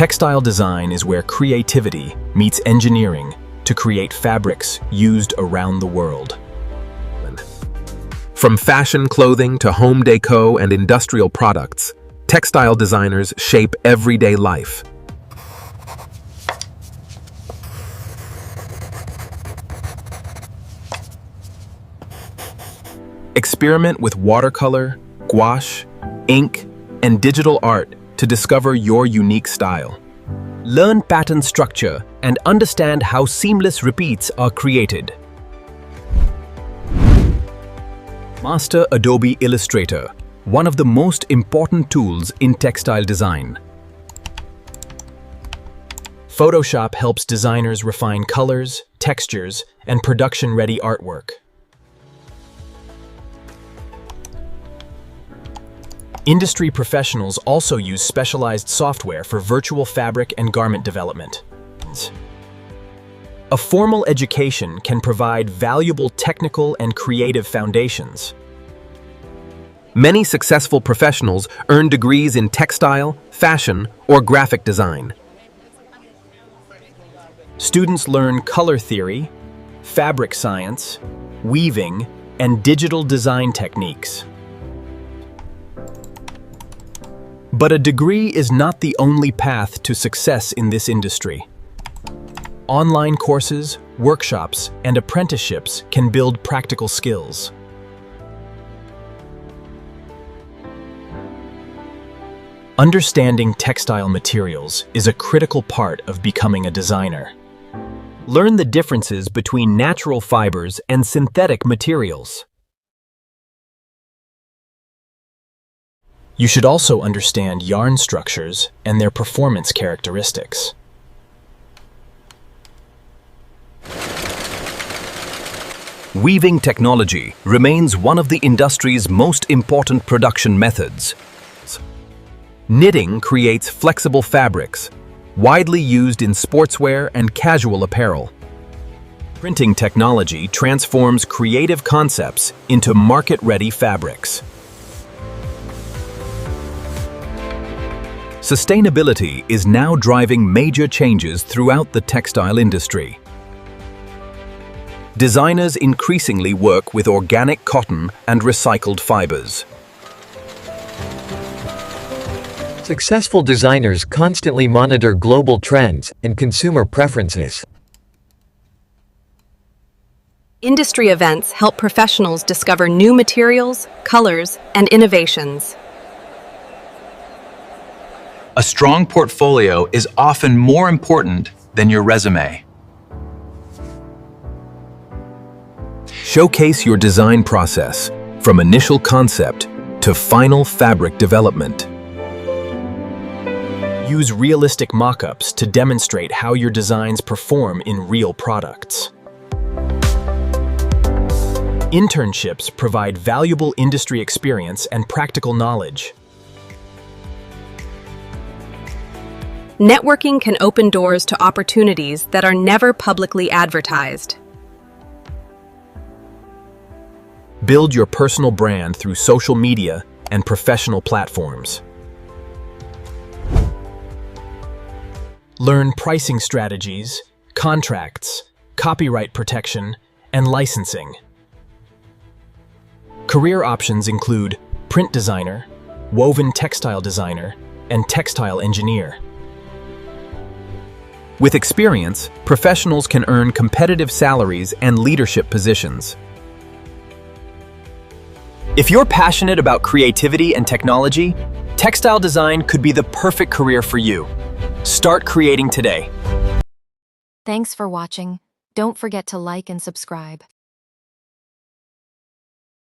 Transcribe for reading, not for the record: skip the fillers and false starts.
Textile design is where creativity meets engineering to create fabrics used around the world. From fashion clothing to home déco and industrial products, textile designers shape everyday life. Experiment with watercolor, gouache, ink, and digital art to discover your unique style. Learn pattern structure and understand how seamless repeats are created. Master Adobe Illustrator, one of the most important tools in textile design. Photoshop helps designers refine colors, textures, and production-ready artwork. Industry professionals also use specialized software for virtual fabric and garment development. A formal education can provide valuable technical and creative foundations. Many successful professionals earn degrees in textile, fashion, or graphic design. Students learn color theory, fabric science, weaving, and digital design techniques. But a degree is not the only path to success in this industry. Online courses, workshops, and apprenticeships can build practical skills. Understanding textile materials is a critical part of becoming a designer. Learn the differences between natural fibers and synthetic materials. You should also understand yarn structures and their performance characteristics. Weaving technology remains one of the industry's most important production methods. Knitting creates flexible fabrics, widely used in sportswear and casual apparel. Printing technology transforms creative concepts into market-ready fabrics. Sustainability is now driving major changes throughout the textile industry. Designers increasingly work with organic cotton and recycled fibers. Successful designers constantly monitor global trends and consumer preferences. Industry events help professionals discover new materials, colors, and innovations. A strong portfolio is often more important than your resume. Showcase your design process from initial concept to final fabric development. Use realistic mock-ups to demonstrate how your designs perform in real products. Internships provide valuable industry experience and practical knowledge. Networking can open doors to opportunities that are never publicly advertised. Build your personal brand through social media and professional platforms. Learn pricing strategies, contracts, copyright protection, and licensing. Career options include print designer, woven textile designer, and textile engineer. With experience, professionals can earn competitive salaries and leadership positions. If you're passionate about creativity and technology, textile design could be the perfect career for you. Start creating today. Thanks for watching. Don't forget to like and subscribe.